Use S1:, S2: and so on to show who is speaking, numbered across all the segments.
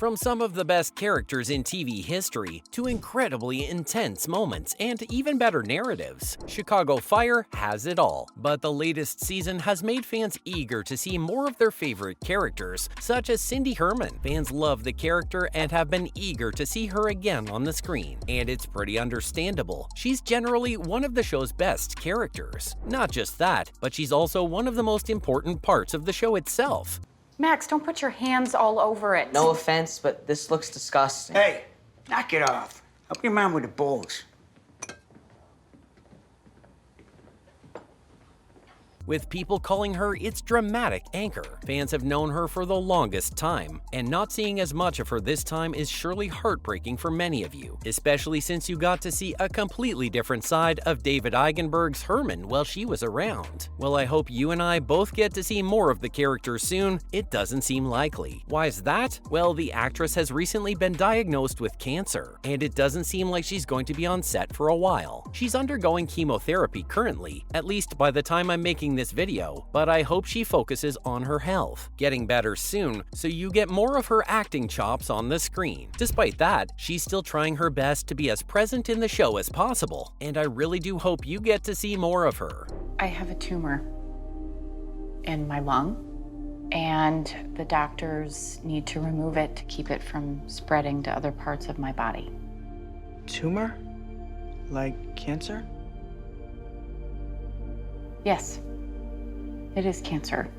S1: From some of the best characters in TV history to incredibly intense moments and even better narratives, Chicago Fire has it all. But the latest season has made fans eager to see more of their favorite characters, such as Cindy Herman. Fans love the character and have been eager to see her again on the screen, and it's pretty understandable. She's generally one of the show's best characters. Not just that, but she's also one of the most important parts of the show itself.
S2: Max, don't put your hands all over it.
S3: No offense, but this looks disgusting.
S4: Hey, knock it off. Help your mom with the bowls.
S1: With people calling her its dramatic anchor. Fans have known her for the longest time, and not seeing as much of her this time is surely heartbreaking for many of you, especially since you got to see a completely different side of David Eigenberg's Herman while she was around. Well, I hope you and I both get to see more of the character soon. It doesn't seem likely. Why is that? Well, the actress has recently been diagnosed with cancer, and it doesn't seem like she's going to be on set for a while. She's undergoing chemotherapy currently, at least by the time I'm making this video, but I hope she focuses on her health, getting better soon, so you get more of her acting chops on the screen. Despite that, she's still trying her best to be as present in the show as possible, and I really do hope you get to see more of her.
S2: I have a tumor in my lung, and the doctors need to remove it to keep it from spreading to other parts of my body.
S5: Tumor? Like cancer?
S2: Yes. It is cancer.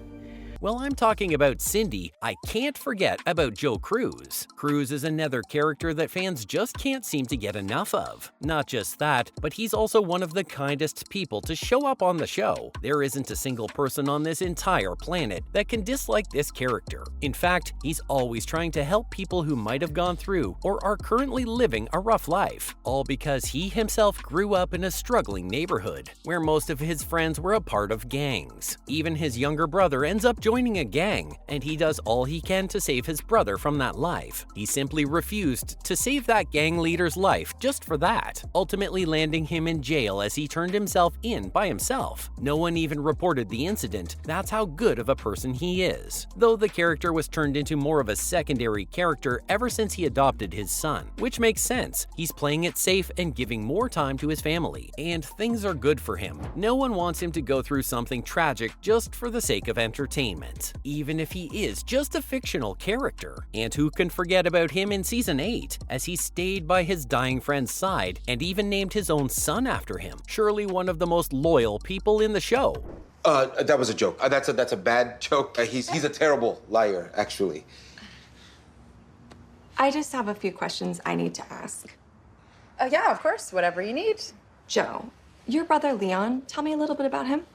S1: While I'm talking about Cindy, I can't forget about Joe Cruz. Cruz is another character that fans just can't seem to get enough of. Not just that, but he's also one of the kindest people to show up on the show. There isn't a single person on this entire planet that can dislike this character. In fact, he's always trying to help people who might have gone through or are currently living a rough life, all because he himself grew up in a struggling neighborhood where most of his friends were a part of gangs. Even his younger brother ends up joining a gang, and he does all he can to save his brother from that life. He simply refused to save that gang leader's life just for that, ultimately landing him in jail as he turned himself in by himself. No one even reported the incident. That's how good of a person he is. Though the character was turned into more of a secondary character ever since he adopted his son, which makes sense. He's playing it safe and giving more time to his family, and things are good for him. No one wants him to go through something tragic just for the sake of entertainment, even if he is just a fictional character. And who can forget about him in Season 8, as he stayed by his dying friend's side and even named his own son after him. Surely one of the most loyal people in the show.
S6: That was a joke. That's a bad joke. He's a terrible liar, actually.
S7: I just have a few questions I need to ask.
S8: Yeah, of course, whatever you need.
S7: Joe, your brother Leon, tell me a little bit about him.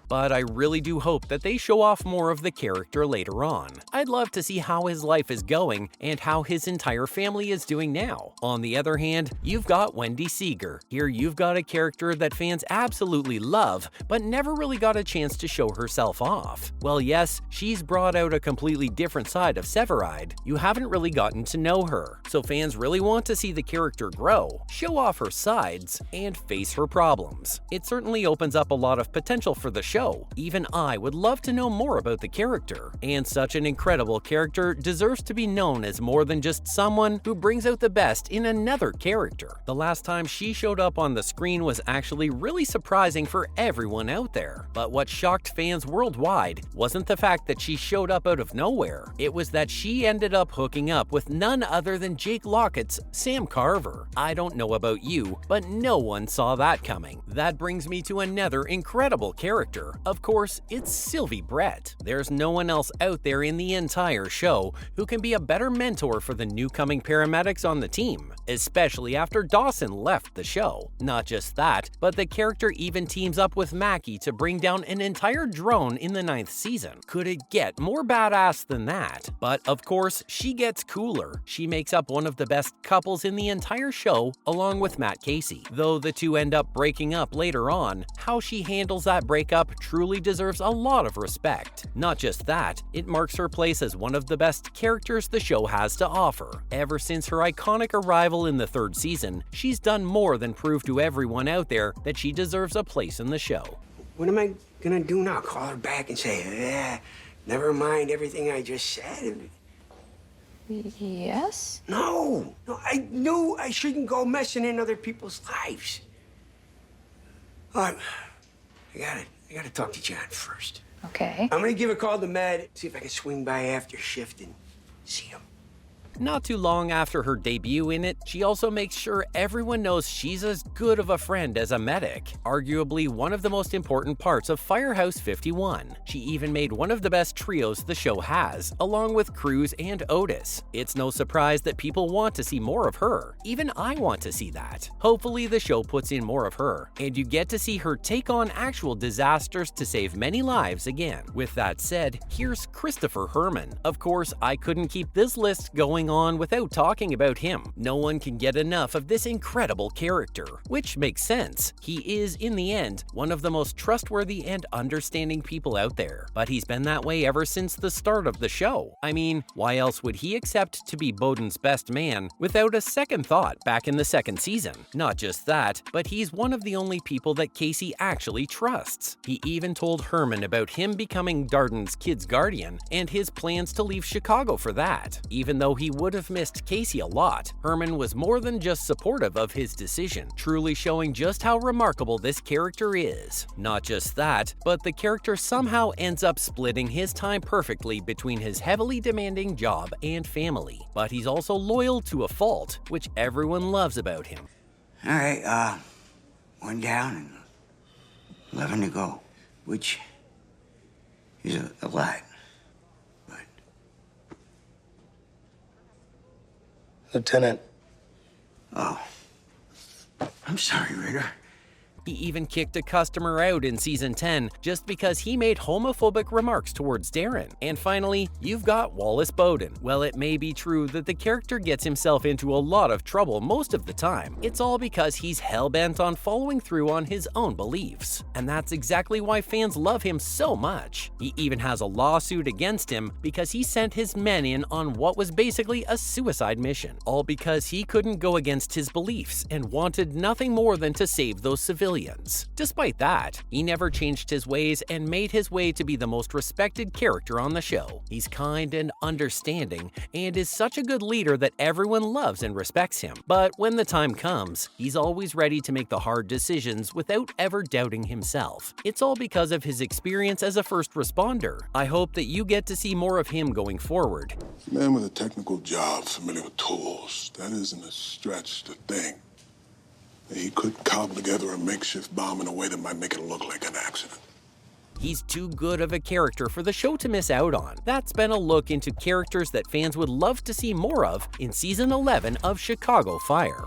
S1: But I really do hope that they show off more of the character later on. I'd love to see how his life is going and how his entire family is doing now. On the other hand, you've got Wendy Seeger. Here you've got a character that fans absolutely love, but never really got a chance to show herself off. Well, yes, she's brought out a completely different side of Severide. You haven't really gotten to know her, so fans really want to see the character grow, show off her sides, and face her problems. It certainly opens up a lot of potential for the show. Even I would love to know more about the character, and such an incredible character deserves to be known as more than just someone who brings out the best in another character. The last time she showed up on the screen was actually really surprising for everyone out there. But what shocked fans worldwide wasn't the fact that she showed up out of nowhere. It was that she ended up hooking up with none other than Jake Lockett's Sam Carver. I don't know about you, but no one saw that coming. That brings me to another incredible character. Of course, it's Sylvie Brett. There's no one else out there in the entire show who can be a better mentor for the new coming paramedics on the team, especially after Dawson left the show. Not just that, but the character even teams up with Mackie to bring down an entire drone in the 9th season. Could it get more badass than that? But of course, she gets cooler. She makes up one of the best couples in the entire show, along with Matt Casey. Though the two end up breaking up later on, how she handles that breakup truly deserves a lot of respect. Not just that, it marks her place as one of the best characters the show has to offer. Ever since her iconic arrival in the 3rd season, she's done more than prove to everyone out there that she deserves a place in the show.
S4: What am I gonna do now? Call her back and say, never mind everything I just said?
S7: Yes?
S4: No, I knew I shouldn't go messing in other people's lives. All right, I gotta talk to John first.
S2: Okay.
S4: I'm gonna give a call to Matt, see if I can swing by after shift and see him.
S1: Not too long after her debut in it, she also makes sure everyone knows she's as good of a friend as a medic, arguably one of the most important parts of Firehouse 51. She even made one of the best trios the show has, along with Cruz and Otis. It's no surprise that people want to see more of her. Even I want to see that. Hopefully the show puts in more of her, and you get to see her take on actual disasters to save many lives again. With that said, here's Christopher Herman. Of course, I couldn't keep this list going on without talking about him. No one can get enough of this incredible character, which makes sense. He is, in the end, one of the most trustworthy and understanding people out there, but he's been that way ever since the start of the show. I mean, why else would he accept to be Bowden's best man without a second thought back in the second season? Not just that, but he's one of the only people that Casey actually trusts. He even told Herman about him becoming Darden's kid's guardian and his plans to leave Chicago for that. Even though he would have missed Casey a lot, Herman was more than just supportive of his decision, truly showing just how remarkable this character is. Not just that, but the character somehow ends up splitting his time perfectly between his heavily demanding job and family. But he's also loyal to a fault, which everyone loves about him.
S4: All right, one down and 11 to go, which is a lot.
S9: Lieutenant.
S4: Oh, I'm sorry, Ritter.
S1: He even kicked a customer out in season 10 just because he made homophobic remarks towards Darren. And finally, you've got Wallace Bowden. Well, it may be true that the character gets himself into a lot of trouble most of the time. It's all because he's hell-bent on following through on his own beliefs. And that's exactly why fans love him so much. He even has a lawsuit against him because he sent his men in on what was basically a suicide mission. All because he couldn't go against his beliefs and wanted nothing more than to save those civilians. Despite that, he never changed his ways and made his way to be the most respected character on the show. He's kind and understanding, and is such a good leader that everyone loves and respects him. But when the time comes, he's always ready to make the hard decisions without ever doubting himself. It's all because of his experience as a first responder. I hope that you get to see more of him going forward.
S10: A man with a technical job, familiar with tools, that isn't a stretch to think that he could cobble together a makeshift bomb in a way that might make it look like an accident.
S1: He's too good of a character for the show to miss out on. That's been a look into characters that fans would love to see more of in Season 11 of Chicago Fire.